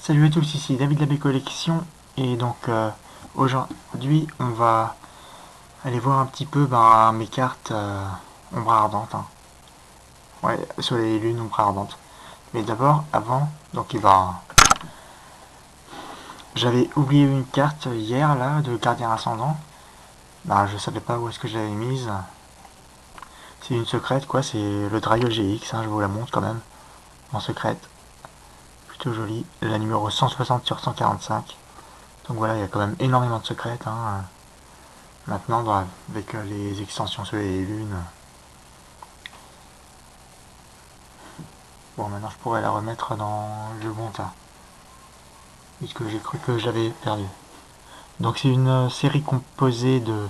Salut à tous, ici David Labé Collection et donc aujourd'hui on va aller voir un petit peu mes cartes ombre ardente, hein. Ouais, soleil et lune ombre ardente. Mais d'abord, avant, donc j'avais oublié une carte hier là de gardien ascendant. Je savais pas où est-ce que je l'avais mise. C'est une secrète quoi, c'est le Dryo GX, hein, je vous la montre quand même en secrète. Plutôt jolie, la numéro 160 sur 145. Donc voilà, il y a quand même énormément de secrètes, hein. Maintenant, avec les extensions Soleil et Lune. Bon, maintenant je pourrais la remettre dans le bon tas. Puisque j'ai cru que j'avais perdu. Donc c'est une série composée de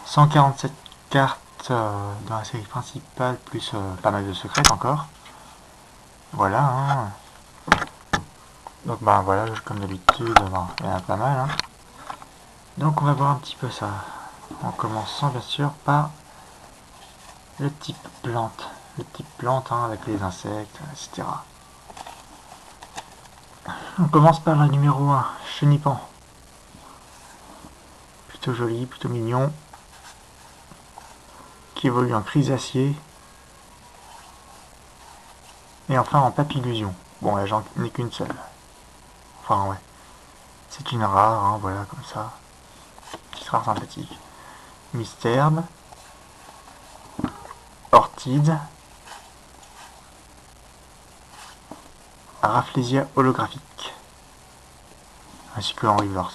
147 cartes dans la série principale, plus pas mal de secrètes encore. Voilà, hein. Donc voilà, comme d'habitude, il y en a pas mal, hein. Donc on va voir un petit peu ça. En commençant bien sûr par le type plante. Le type plante, hein, avec les insectes, etc. On commence par la numéro 1, Chenipan. Plutôt joli, plutôt mignon. Qui évolue en chrysacier. Et enfin en papillusion. Bon, là j'en ai qu'une seule. Enfin ouais. C'est une rare, hein, voilà, comme ça. Petite rare sympathique. Mystère. Orchide. Rafflesia holographique. Ainsi que Henri Vors.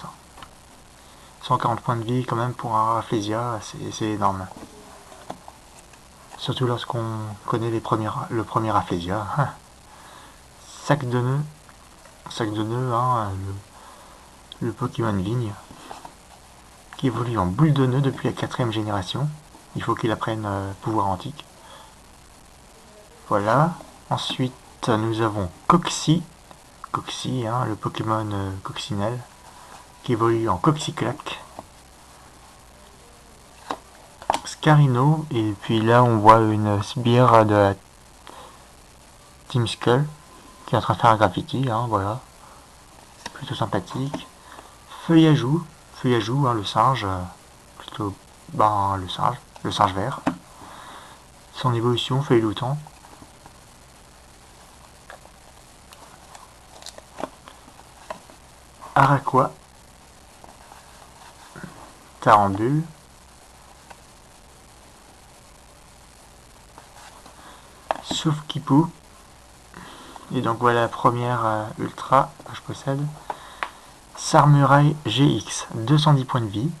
140 points de vie quand même pour un Rafflesia, c'est énorme. Surtout lorsqu'on connaît le premier Rafflesia. Sac de nœud, hein, le Pokémon Vigne, qui évolue en boule de nœud depuis la 4ème génération. Il faut qu'il apprenne pouvoir antique. Voilà. Ensuite, nous avons Coxy, hein, le Pokémon coccinelle, qui évolue en Coxyclac. Scarino, et puis là on voit une sbire de la Team Skull, qui est en train de faire un graffiti, hein, voilà. Plutôt sympathique. Feuillajou, hein, le singe, plutôt le singe vert. Son évolution, feuille-loutant. Araqua, Tarambule, Soufkipou, et donc voilà la première ultra que je possède. Sarmurail GX, 210 points de vie,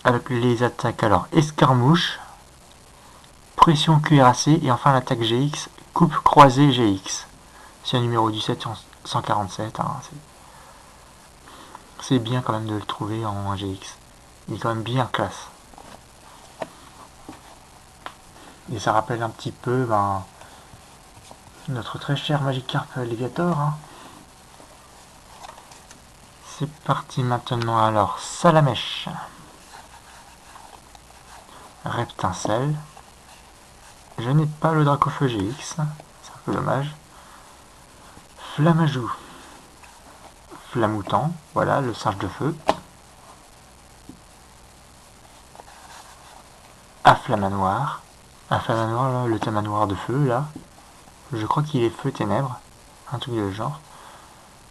avec les attaques alors escarmouche, pression cuirassée, et enfin l'attaque GX, coupe croisée GX. C'est un numéro 17 147, hein, c'est bien quand même de le trouver en GX. Il est quand même bien classe. Et ça rappelle un petit peu notre très cher Magikarp Léviator, hein. C'est parti maintenant alors. Salamèche. Reptincelle. Je n'ai pas le Dracofeu GX, c'est un peu dommage. Flamajou. Flamoutant, voilà le singe de feu. Afflamanoir. Afflamanoir, là, le tamanoir de feu, là. Je crois qu'il est feu ténèbres, un truc de genre.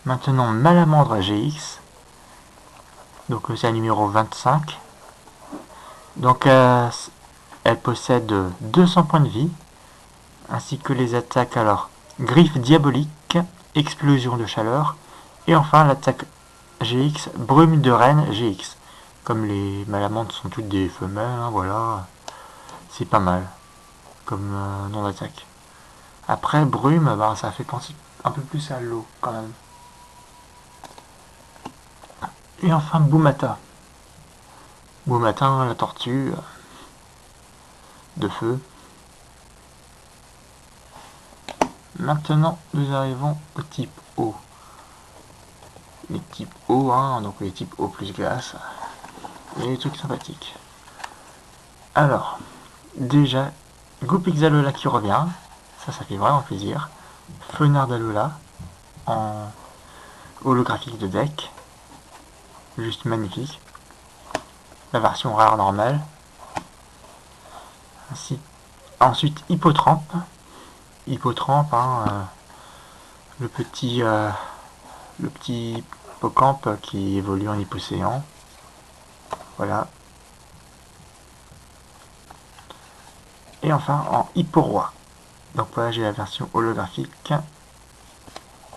Maintenant, Malamandre GX. Donc c'est un numéro 25. Donc elle possède 200 points de vie, ainsi que les attaques alors griffe diabolique, explosion de chaleur, et enfin l'attaque GX, brume de reine GX. Comme les malamandres sont toutes des femelles, hein, voilà, c'est pas mal comme nom d'attaque. Après brume, ça fait penser un peu plus à l'eau quand même. Et enfin Boumata. Boumata, la tortue de feu. Maintenant, nous arrivons au type eau. Les types eau, hein, donc les types eau plus glace. Et les trucs sympathiques. Alors, déjà, Goupixalola qui revient. Ça fait vraiment plaisir. Fenardalola en holographique de deck. Juste magnifique. La version rare normale. Ensuite, Hippotrampe. Hippotrampe, hein, le petit hippocampe qui évolue en Hippocéan. Voilà. Et enfin en Hipporoi. Donc voilà, j'ai la version holographique,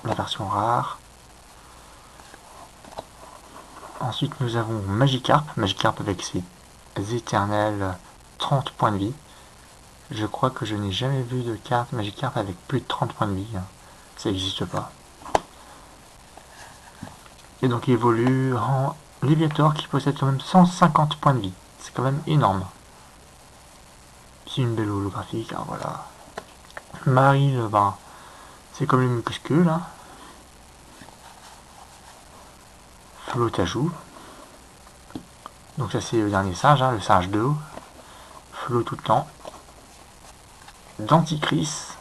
la version rare. Ensuite nous avons Magikarp. Magikarp avec ses éternels 30 points de vie. Je crois que je n'ai jamais vu de carte Magikarp avec plus de 30 points de vie. Ça n'existe pas. Et donc il évolue en Léviator qui possède quand même 150 points de vie. C'est quand même énorme. C'est une belle holographique, hein, voilà. Marie, ben, c'est comme le Mucuscule, hein. Flotajou. Donc ça c'est le dernier singe, hein, le singe d'eau. Flot tout le temps. Denticris.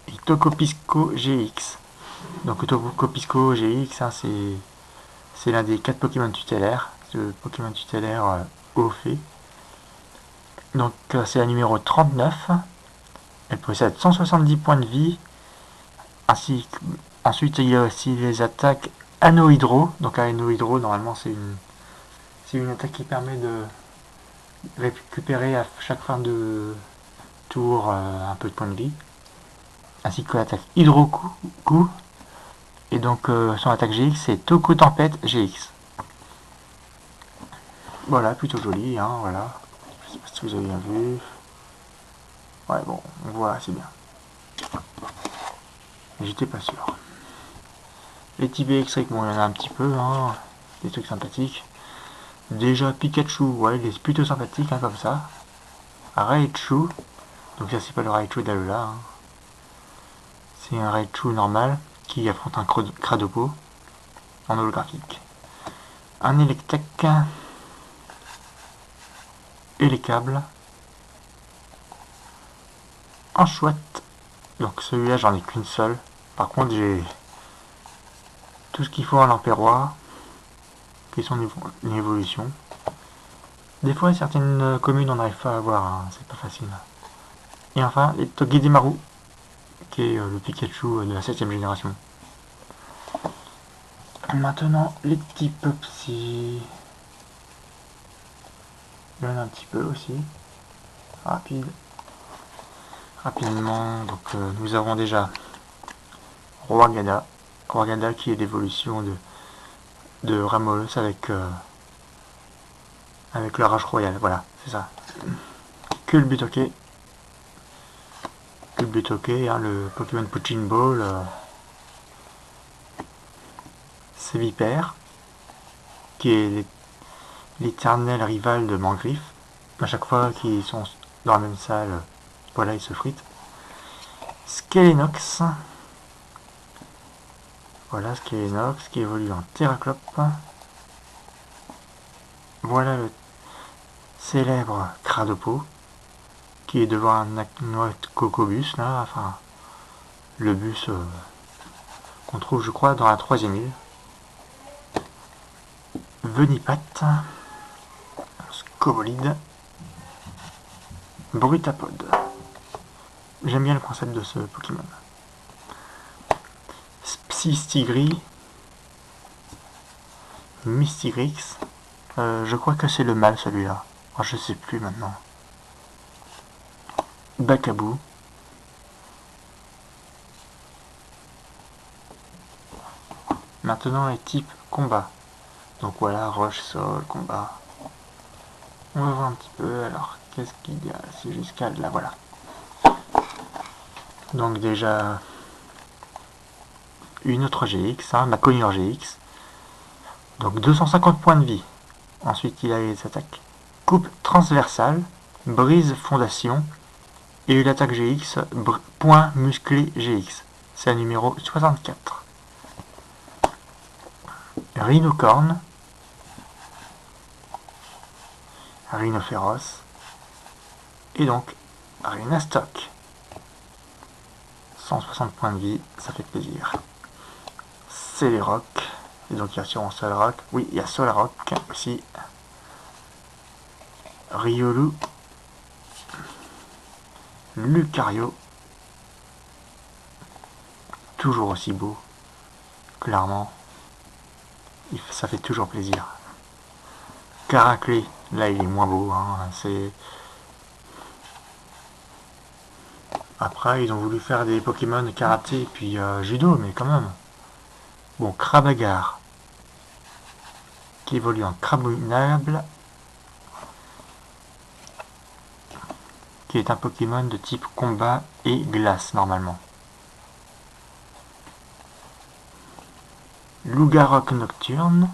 Et Tocopisco GX. Donc Tocopisco GX, hein, c'est l'un des 4 Pokémon tutélaires. Ce Pokémon tutélaire haut fait. Donc c'est la numéro 39. Elle possède 170 points de vie. Ensuite il y a aussi les attaques Anohydro. Donc Anohydro normalement c'est une attaque qui permet de récupérer à chaque fin de tour un peu de points de vie. Ainsi que l'attaque Hydro-Coup. Et donc son attaque GX c'est Toko Tempête GX. Voilà, plutôt joli, hein, voilà. Je sais pas si vous avez bien vu. Ouais, bon, on voit, c'est bien. J'étais pas sûr. Les types électriques, bon, il y en a un petit peu, hein, des trucs sympathiques. Déjà, Pikachu, ouais, il est plutôt sympathique, hein, comme ça. Raichu, donc ça c'est pas le Raichu d'Alola, hein. C'est un Raichu normal qui affronte un Cradopo en holographique. Un Electek et les câbles. Un chouette. Donc celui-là j'en ai qu'une seule. Par contre j'ai tout ce qu'il faut en Empérois, qui sont une évolution. Des fois certaines communes on n'arrive pas à avoir, hein, c'est pas facile. Et enfin les Togedemaru, qui est le Pikachu de la 7ème génération. Maintenant les types psy. Il y en a un petit peu aussi. Rapidement, donc nous avons déjà Roagada. Roagada qui est l'évolution de Ramolos avec le Rage Royal, voilà, c'est ça. Culbutoke, hein, le Pokémon Puchin Ball, c'est Vipère, qui est l'éternel rival de Mangriffe. À chaque fois qu'ils sont dans la même salle, voilà, ils se fritent. Skelenox, voilà Skelenox qui évolue en Terraclope. Voilà le célèbre Cradopo qui est devant un Cocobus là, enfin le bus qu'on trouve je crois dans la 3ème île. Venipat, Scobolide, Brutapod. J'aime bien le concept de ce Pokémon. Psystigri, Mystigrix, je crois que c'est le mâle celui-là. Oh, je sais plus maintenant. Bakabou. Maintenant les types combat. Donc voilà, roche, sol, combat. On va voir un petit peu, alors qu'est-ce qu'il y a? C'est jusqu'à là, voilà. Donc déjà une autre GX, hein, ma Conure GX. Donc 250 points de vie. Ensuite il a les attaques coupe transversale, brise fondation et une attaque GX, point musclé GX. C'est la numéro 64. Rhinocorne, Rhinophéros et donc Rhinastock. 160 points de vie, ça fait plaisir. C'est les rocs. Et donc il y a sûrement Solrock. Oui, il y a Solrock aussi. Riolu. Lucario. Toujours aussi beau. Clairement. Ça fait toujours plaisir. Caraclé. Là il est moins beau. Hein. C'est... Après ils ont voulu faire des Pokémon karaté et puis judo, mais quand même. Bon, Crabagar. Qui évolue en Crabominable. Qui est un Pokémon de type combat et glace normalement. Lougarok Nocturne.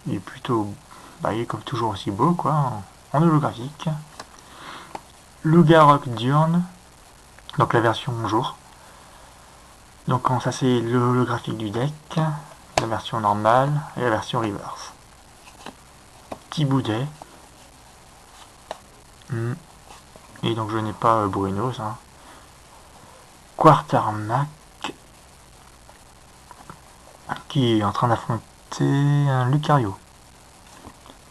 Il est plutôt... Bah, il est comme toujours aussi beau, quoi, en holographique. Lougarok Diurne. Donc la version jour. Donc ça c'est le holographique du deck. La version normale et la version reverse. Petit boudet. Et donc je n'ai pas Brunos. Hein. Quartermac. Qui est en train d'affronter un Lucario.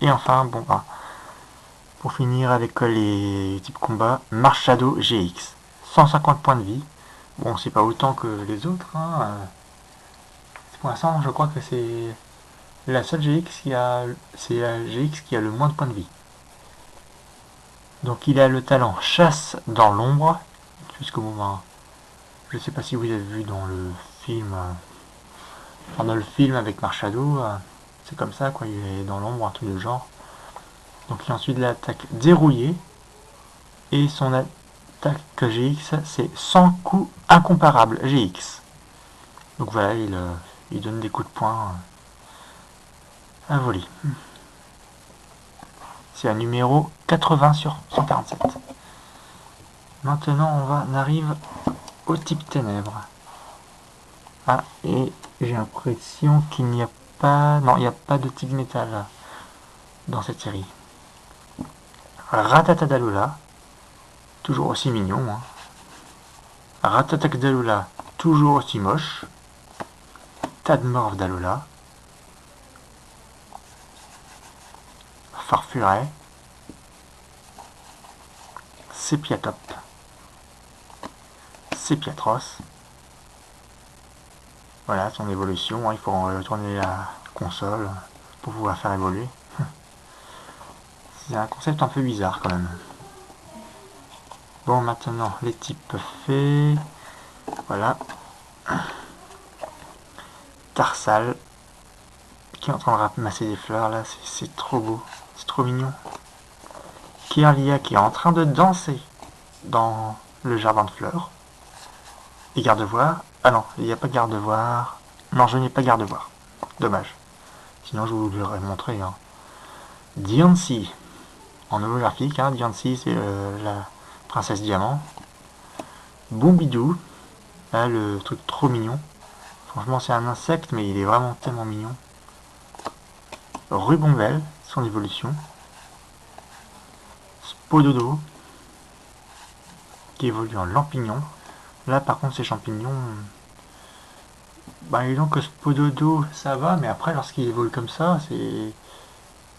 Et enfin, bon, bah, pour finir avec les types combat, Marshado GX. 150 points de vie. Bon, c'est pas autant que les autres. Hein. Pour l'instant, je crois que c'est la seule GX qui a, c'est la GX qui a le moins de points de vie. Donc il a le talent chasse dans l'ombre. Jusqu'au moment, je sais pas si vous avez vu dans le film, pendant le film avec Marshado, c'est comme ça, quoi. Il est dans l'ombre, un truc de genre. Donc il a ensuite l'attaque dérouillée. Et son attaque GX, c'est 100 coups incomparables GX. Donc voilà, il donne des coups de poing à voler. C'est un numéro 80 sur 147. Maintenant, on arrive au type ténèbres. Ah, et j'ai l'impression qu'il n'y a pas... Non, il n'y a pas de type métal dans cette série. Ratatadalola, toujours aussi mignon. Hein. Ratatadalola, toujours aussi moche. Tadmorph d'Alola. Farfuret. Sepiatop. Sepiatros. Voilà son évolution. Hein. Il faut retourner la console pour pouvoir faire évoluer. C'est un concept un peu bizarre quand même. Bon, maintenant les types faits. Voilà. Tarsal. Qui est en train de ramasser des fleurs là. C'est trop beau. C'est trop mignon. Kirlia qui est en train de danser dans le jardin de fleurs. Et garde-voir. Ah non, il n'y a pas garde-voir. Non, je n'ai pas garde-voir. Dommage. Sinon, je vous l'aurais montré. Hein. Diancie. En holographique, hein. Diancie, c'est la princesse diamant. Bombidou. Là, le truc trop mignon. Franchement, c'est un insecte, mais il est vraiment tellement mignon. Rubombelle, son évolution. Spododo. Qui évolue en lampignon. Là, par contre, ces champignons... Bah, disons que Spododo, ça va, mais après, lorsqu'il évolue comme ça, c'est...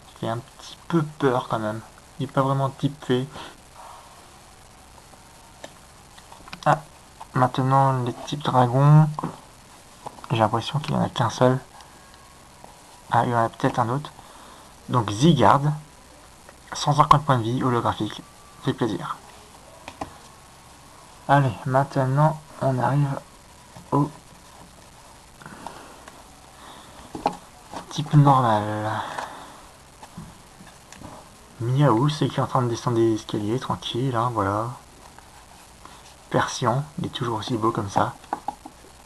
Ça fait un petit peu peur, quand même. Il n'est pas vraiment type fait. Ah, maintenant, les types dragons. J'ai l'impression qu'il n'y en a qu'un seul. Ah, il y en a peut-être un autre. Donc, Zygarde. 150 points de vie, holographique. Fait plaisir. Allez, maintenant, on arrive au type normal. Miaou, c'est qui est en train de descendre des escaliers, tranquille, hein, voilà. Persian, il est toujours aussi beau comme ça.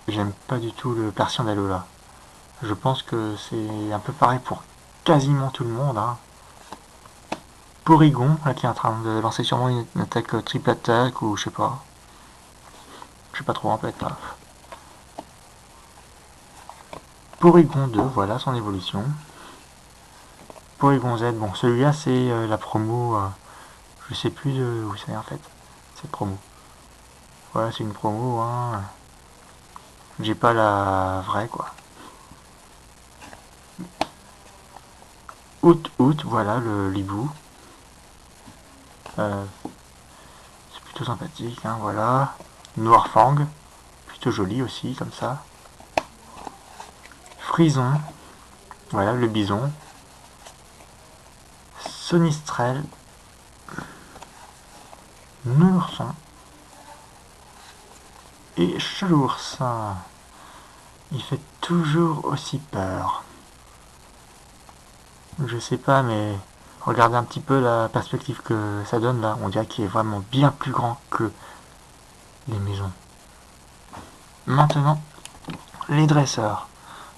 J'aime pas du tout le Persian d'Alola. Je pense que c'est un peu pareil pour quasiment tout le monde. Hein. Porygon, là, qui est en train de lancer sûrement une attaque triple attaque, ou je sais pas. Je sais pas trop, en fait. Là. Porygon 2, voilà son évolution. Porygon Z, bon, celui-là, c'est la promo... je sais plus où c'est, en fait, cette promo. Voilà, c'est une promo, hein. J'ai pas la vraie, quoi. Août, voilà, le hibou. C'est plutôt sympathique, hein, voilà. Noirfang, plutôt joli aussi, comme ça. Frison, voilà, le bison. Sonistrel, Nourson et Chelours. Il fait toujours aussi peur. Je sais pas, mais regardez un petit peu la perspective que ça donne là. On dirait qu'il est vraiment bien plus grand que les maisons. Maintenant, les dresseurs.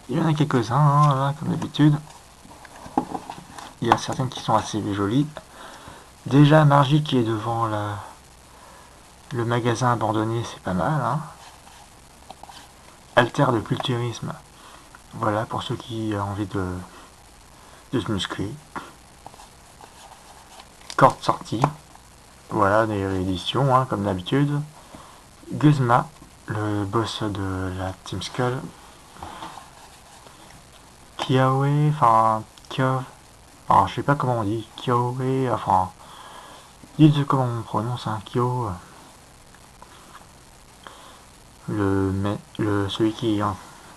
Il y en a quelques-uns, hein, là, comme d'habitude. Il y a certaines qui sont assez jolies. Déjà, Margie qui est devant le magasin abandonné, c'est pas mal. Hein. Alter de culturisme. Voilà, pour ceux qui ont envie de se muscler. Corde sortie. Voilà, des rééditions, hein, comme d'habitude. Guzma, le boss de la Team Skull. Kiawe, enfin, Kiawe. Alors, je sais pas comment on dit. Kiawe, enfin. Dites comment on prononce, hein, Kyo. Celui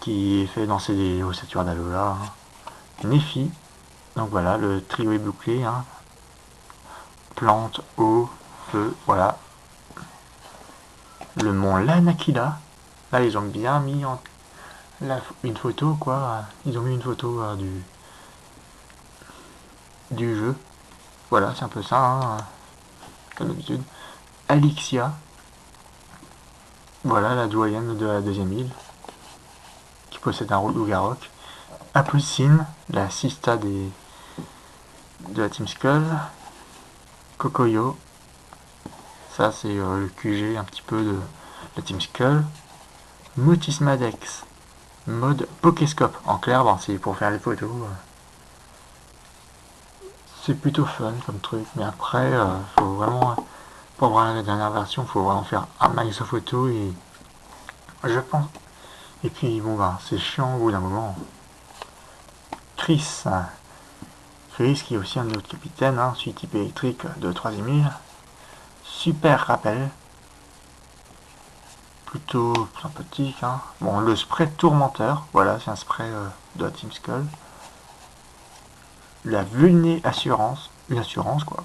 qui fait danser des ossatures d'Alola. Hein. Nephi. Donc voilà, le trio est bouclé. Hein. Plante, eau, feu, voilà. Le mont Lanakila. Là, ils ont bien mis une photo, quoi. Ils ont mis une photo du jeu. Voilà, c'est un peu ça, hein, comme d'habitude. Alixia. Voilà, la doyenne de la deuxième île. Qui possède un loup-garok. Apolcine, la sista de la Team Skull. Kokoyo. Ça, c'est le QG un petit peu de la Team Skull. Mutismadex. Mode Pokéscope. En clair, bon, c'est pour faire les photos. C'est plutôt fun comme truc, mais après, faut vraiment, pour voir la dernière version, faut vraiment faire un max de photos et je pense. Et puis bon bah c'est chiant au bout d'un moment. Chris qui est aussi un autre capitaine, hein, celui type électrique de 3ème île. Super rappel. Plutôt sympathique. Hein. Bon, le spray tourmenteur, voilà, c'est un spray de la Team Skull. La vulné assurance, une assurance quoi.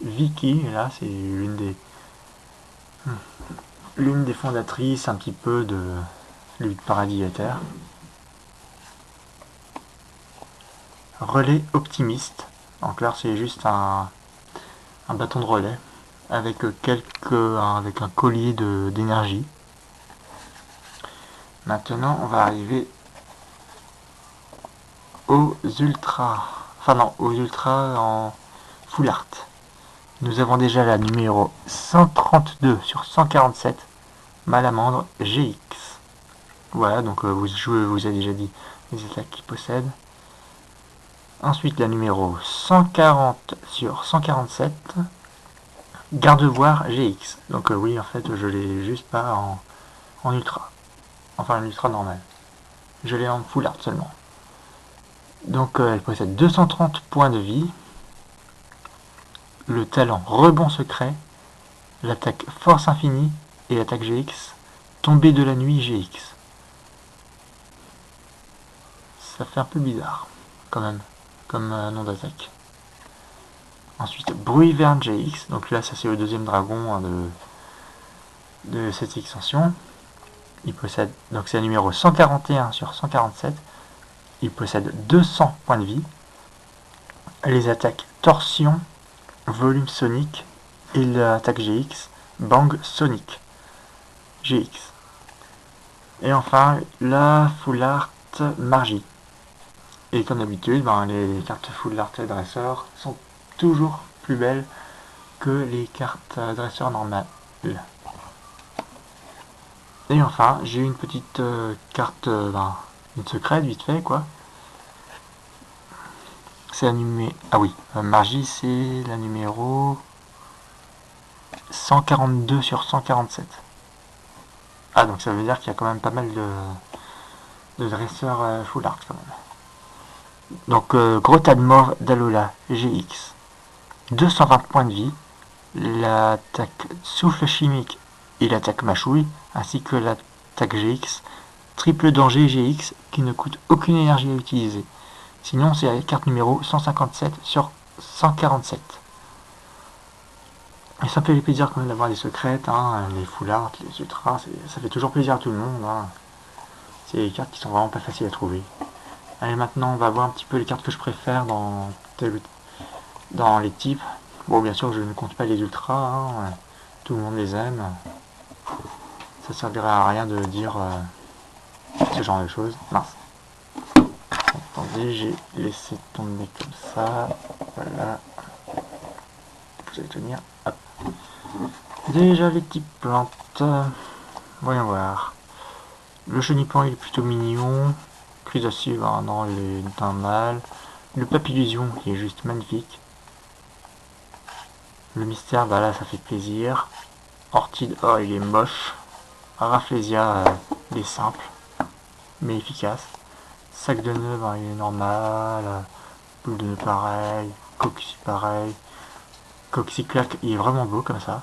Vicky, là, c'est l'une des fondatrices un petit peu de Lutte Paradis et Terre. Relais optimiste. Donc là, c'est juste un bâton de relais avec avec un collier d'énergie. Maintenant, on va arriver aux ultras. Enfin non, aux ultras en full art. Nous avons déjà la numéro 132 sur 147, Malamandre GX. Voilà, donc vous avez déjà dit les attaques qu'il possède. Ensuite, la numéro 140 sur 147, Gardevoir GX. Donc oui, en fait, je l'ai juste pas en ultra. Enfin, en ultra normal. Je l'ai en full art seulement. Donc elle possède 230 points de vie. Le talent rebond secret, l'attaque force infinie et l'attaque GX, tombée de la nuit GX. Ça fait un peu bizarre, quand même, comme nom d'attaque. Ensuite, Bruiverne GX, donc là ça c'est le deuxième dragon hein, de cette extension. Il possède, donc c'est le numéro 141 sur 147. Il possède 200 points de vie. Les attaques Torsion, Volume Sonic et l'attaque GX, Bang Sonic GX. Et enfin, la Full Art Margie. Et comme d'habitude, les cartes Full Art dresseur sont toujours plus belles que les cartes dresseur normales. Et enfin, j'ai une petite carte, une secrète vite fait quoi. C'est la numéro... Ah oui, Margie c'est la numéro 142 sur 147. Ah, donc ça veut dire qu'il y a quand même pas mal de dresseurs full art quand même. Donc gros tas de mort d'Alola GX. 220 points de vie. L'attaque souffle chimique et l'attaque mâchouille, ainsi que l'attaque GX. Triple danger GX qui ne coûte aucune énergie à utiliser. Sinon c'est la carte numéro 157 sur 147. Et ça fait plaisir quand même d'avoir des secrètes, hein, les full art, les ultras, ça fait toujours plaisir à tout le monde. Hein. C'est des cartes qui sont vraiment pas faciles à trouver. Allez, maintenant on va voir un petit peu les cartes que je préfère dans les types. Bon, bien sûr je ne compte pas les ultras, hein, tout le monde les aime. Ça servirait à rien de dire ce genre de choses. Mince. Attendez, j'ai laissé tomber comme ça. Voilà. Vous allez tenir. Hop. Déjà les types plantes. Voyons voir. Le chenipan il est plutôt mignon. Crustacé, ben non, il est d'un mal. Le papillusion il est juste magnifique. Le mystère, bah là ça fait plaisir. Orchide, oh il est moche. Rafflesia, il est simple, mais efficace. Sac de nœuds, ben, il est normal. Boule de nœuds pareil. Cocci pareil. Coxiclac, il est vraiment beau comme ça.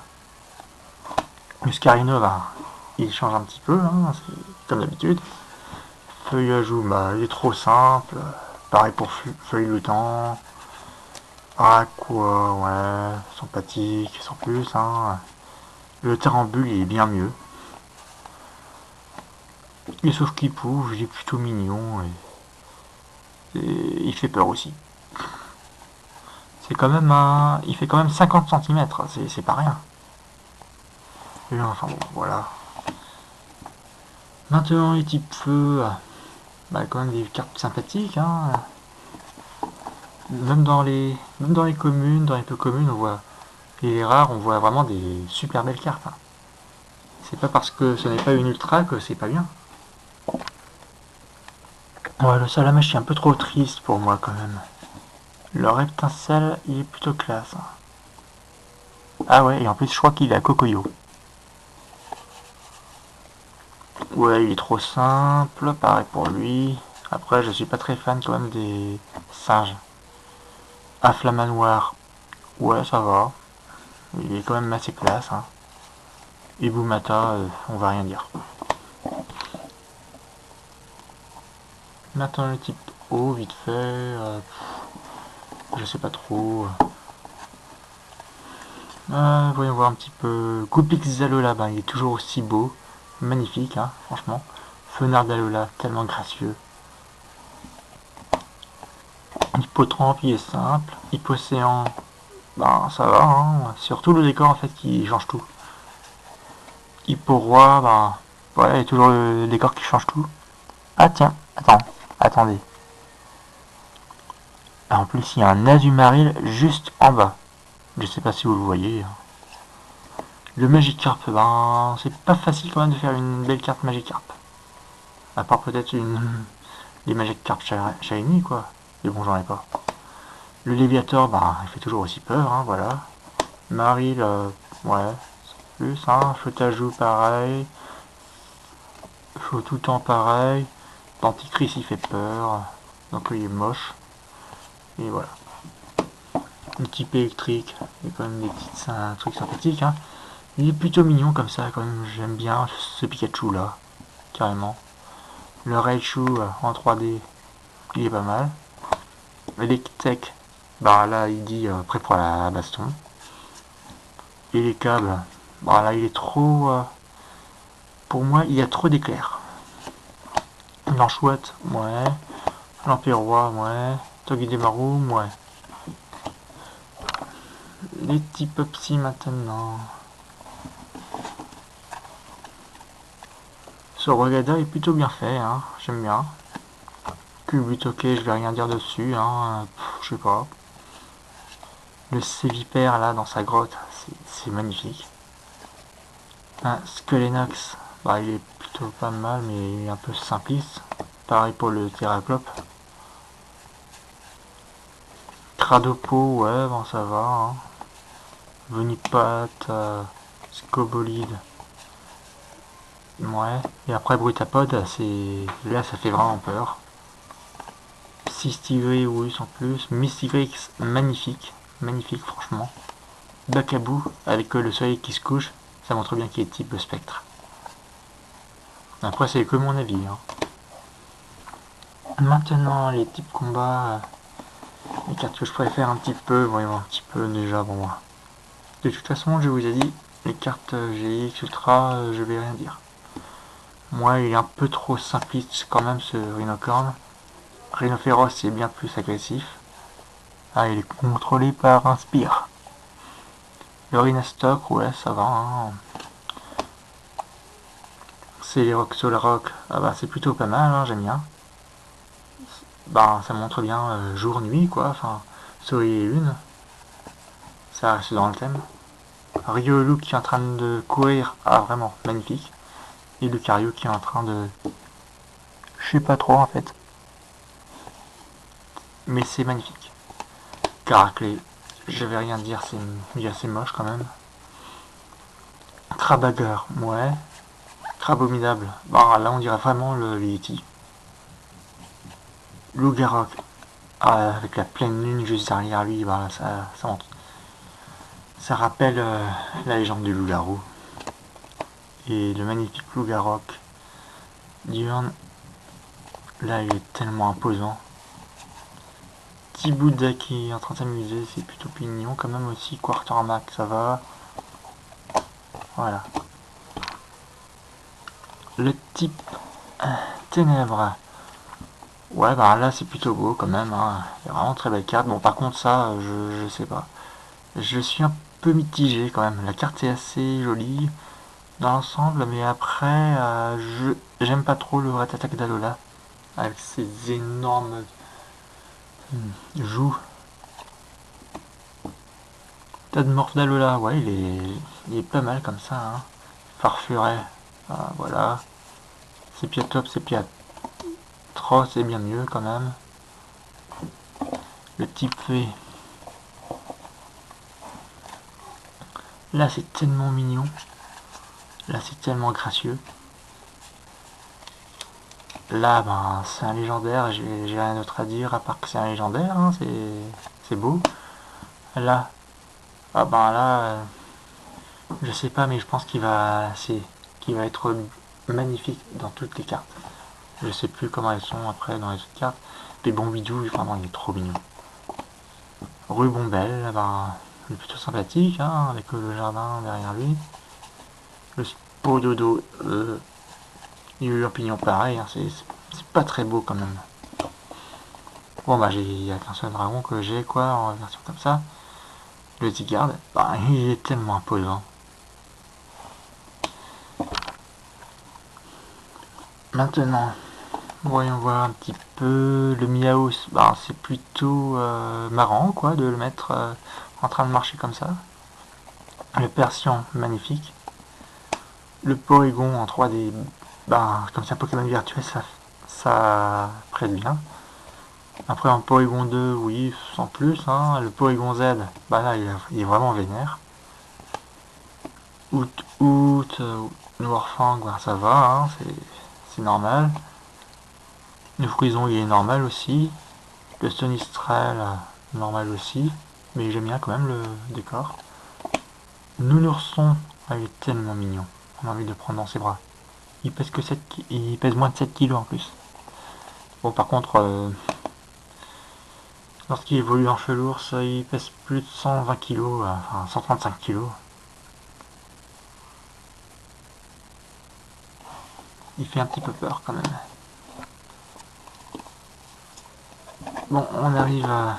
Muscarino, ben, il change un petit peu, hein, comme d'habitude. Feuillage, bah, il est trop simple. Pareil pour Feuille le temps. Ah quoi, ouais, sympathique, sans plus. Hein. Le Tarambule, il est bien mieux. Et sauf qu'il pousse, il est plutôt mignon. Et il fait peur aussi. C'est quand même il fait quand même 50 cm, c'est pas rien. Et enfin bon, voilà. Maintenant les types feu, bah quand même des cartes sympathiques, hein. Même dans les communes, dans les peu communes, on voit, et les rares, on voit vraiment des super belles cartes. Hein. C'est pas parce que ce n'est pas une ultra que c'est pas bien. Ouais, le Salamèche est un peu trop triste pour moi quand même. Le Reptincelle, il est plutôt classe. Hein. Ah ouais, et en plus je crois qu'il est à Cocoyo. Ouais, il est trop simple, pareil pour lui. Après, je suis pas très fan quand même des singes. Afflamanoir, ouais, ça va. Il est quand même assez classe. Hein. Et Boumata, on va rien dire. Maintenant le type O, vite fait. Je sais pas trop. Voyons voir un petit peu. Goupix Zalola, ben, il est toujours aussi beau. Magnifique, hein, franchement. Fenard d'Alola, tellement gracieux. Hippotrampe, il est simple. Hippocéan, ben ça va, hein. Surtout le décor en fait qui change tout. Hipporoi, ben voilà, il y a toujours le décor qui change tout. Ah tiens, attendez. Ah, en plus il y a un Azumaril juste en bas. Je sais pas si vous le voyez. Le Magikarp, ben c'est pas facile quand même de faire une belle carte Magikarp. À part peut-être des Magikarp Shiny quoi. Mais bon j'en ai pas. Le Léviator, ben il fait toujours aussi peur, hein, voilà. Maril, ouais, plus, hein. Chotajou pareil. Chaud tout le temps pareil. Panticris il fait peur. Donc il est moche. Et voilà. Le type électrique. Il y a quand même des petits trucs sympathiques. Hein. Il est plutôt mignon comme ça quand même. J'aime bien ce Pikachu là. Carrément. Le Raichu en 3D. Il est pas mal. L'Electek. Bah là il dit prêt pour la baston. Et les câbles. Bah là il est trop. Pour moi il y a trop d'éclairs. L'Enchouette, ouais. L'Empérois, ouais. Togedemaru, ouais. Les types psy maintenant. Ce Rogada est plutôt bien fait, hein. J'aime bien. Culbute, ok, je vais rien dire dessus, hein. Je sais pas. Le Sévipère là dans sa grotte, c'est magnifique. Un Skelenox, bah il est plutôt pas mal, mais il est un peu simpliste. Pareil pour le Terraclope. Cradopo, ouais, bon ça va. Hein. Venipat, Scobolide. Ouais. Et après Brutapod, c'est. Là ça fait vraiment peur. Sistigré, oui, sans plus. Mystigrix, magnifique. Magnifique, franchement. Bacabou, avec le soleil qui se couche, ça montre bien qu'il est type spectre. Après, c'est que mon avis. Hein. Maintenant, les types combats, les cartes que je préfère un petit peu, voyons un petit peu déjà, bon. De toute façon, je vous ai dit, les cartes GX Ultra, je vais rien dire. Moi, il est un peu trop simpliste quand même ce Rhinocorn. Rhinophéros, c'est bien plus agressif. Ah, il est contrôlé par un Spire. Le Rhinastock, ouais, ça va. Hein. C'est les Rock Solarok, ah bah c'est plutôt pas mal, hein, j'aime bien. Bah ça montre bien jour-nuit quoi, enfin soleil et lune. Ça reste dans le thème. Riolu qui est en train de courir, ah vraiment magnifique. Et Lucario qui est en train de. Je sais pas trop en fait. Mais c'est magnifique. Caraclé, je vais rien dire, c'est assez moche quand même. Crabagger, ouais. Crabominable, bah là on dirait vraiment le Yeti. Lougarok, ah, avec la pleine lune juste derrière lui, bah ça rappelle la légende du loup-garou. Et le magnifique loup-garok diurne, là il est tellement imposant. Petit Bouddha qui est en train de s'amuser, c'est plutôt pignon quand même aussi. Quartermack, ça va. Voilà. Le type ténèbres. Ouais, bah là c'est plutôt beau quand même. Hein. Il y a vraiment très belle carte. Bon, par contre, ça, je sais pas. Je suis un peu mitigé quand même. La carte est assez jolie dans l'ensemble, mais après, j'aime pas trop le Rattatak d'Alola avec ses énormes joues. Tadmorph d'Alola, ouais, il est pas mal comme ça. Hein. Farfuret, ah, voilà. Sépiatop, Sépiatros, c'est bien mieux quand même. Le type V. Là, c'est tellement mignon. Là, c'est tellement gracieux. Là, ben, c'est un légendaire. J'ai rien d'autre à dire à part que c'est un légendaire. Hein, c'est beau. Là, ah ben là, je sais pas, mais je pense qu'il va être magnifique dans toutes les cartes. Je sais plus comment elles sont après dans les autres cartes. Mais bon, bidou, vraiment, il est trop mignon. Rubombelle, ben, il est plutôt sympathique, hein, avec le jardin derrière lui. Le Spododo, il y a eu un pignon pareil, hein, c'est pas très beau quand même. Bon bah il y a qu'un seul dragon que j'ai quoi en version comme ça. Le Zygarde, bah, il est tellement imposant. Maintenant, voyons voir un petit peu le Miaos. Bah, c'est plutôt marrant quoi de le mettre en train de marcher comme ça. Le Persian, magnifique. Le Porygon en 3D, bah, comme c'est un Pokémon virtuel, ça prête bien. Après en Porygon 2, oui, sans plus. Hein. Le Porygon Z, bah là il est vraiment vénère. Out, Noirfang, bah, ça va, hein, c'est normal. Le Frison il est normal aussi. Le Stonistral, normal aussi. Mais j'aime bien quand même le décor. Nounourson, ah, il est tellement mignon. On a envie de le prendre dans ses bras. Il pèse moins de 7 kilos en plus. Bon par contre, lorsqu'il évolue en chelours, il pèse plus de 120 kg, enfin 135 kg. Il fait un petit peu peur quand même. Bon, on arrive à...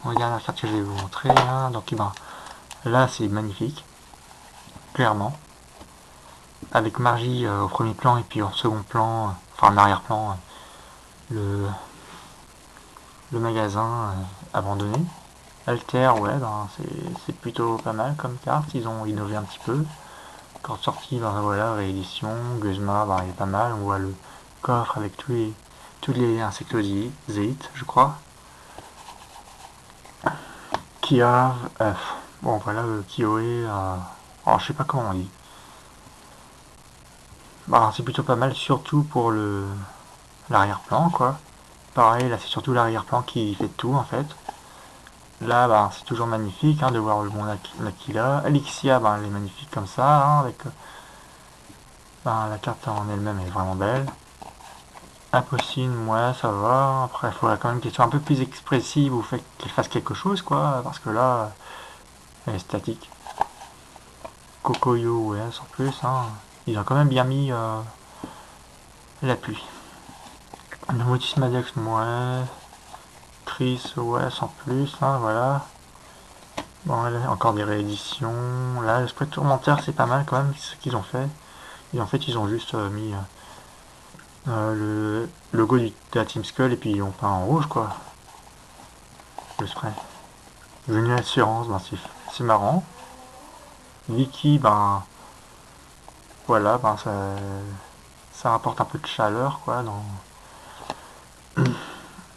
Regarde la carte que je vais vous montrer. Hein. Donc ben, là, c'est magnifique. Clairement. Avec Margie au premier plan et puis en second plan, enfin en arrière-plan, le magasin abandonné. Alter, ouais, ben, c'est plutôt pas mal comme carte. Ils ont innové un petit peu. Quand sorti, ben voilà, réédition. Guzma, ben, il est pas mal. On voit le coffre avec tous les insectoïdes, je crois. Kia, bon voilà, Kioé, Alors je sais pas comment on dit. Bah c'est plutôt pas mal, surtout pour l'arrière-plan quoi. Pareil, là c'est surtout l'arrière-plan qui fait tout en fait. Là, bah, c'est toujours magnifique hein, de voir le monde Aquila. Elixia, bah, elle est magnifique comme ça, hein, avec bah, la carte en elle-même est vraiment belle. Apocine, ouais, ça va. Après, il faudrait quand même qu'elle soit un peu plus expressive ou qu'elle fasse quelque chose, quoi, parce que là, elle est statique. Kokoyo, ouais, sans plus, hein. Ils ont quand même bien mis la pluie. Le Motus Maddox, ouais. Chris, ouais, sans plus, hein, voilà. Bon, là, encore des rééditions. Là, le spread tourmentaire, c'est pas mal quand même ce qu'ils ont fait. Et en fait, ils ont juste mis le logo de la Team Skull et puis ils ont peint en rouge, quoi. Le spray. Venu Assurance, ben, c'est marrant. Vicky, ben voilà, ben ça rapporte un peu de chaleur, quoi.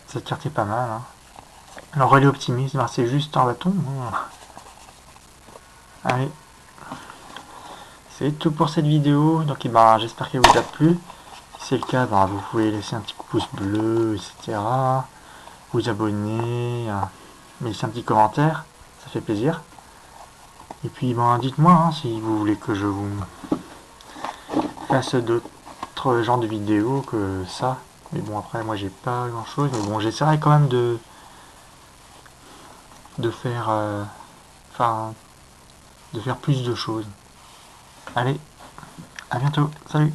Cette carte est pas mal. Hein. Alors, Relais Optimiste, ben, c'est juste un bâton. Hein. Allez, c'est tout pour cette vidéo. Donc, ben, j'espère qu'elle vous a plu. Si c'est le cas, ben, vous pouvez laisser un petit pouce bleu, etc. Vous abonner, laisser un petit commentaire, ça fait plaisir. Et puis ben, dites-moi hein, si vous voulez que je vous fasse d'autres genres de vidéos que ça. Mais bon après moi j'ai pas grand chose. Mais bon j'essaierai quand même de faire enfin de faire plus de choses. Allez, à bientôt, salut.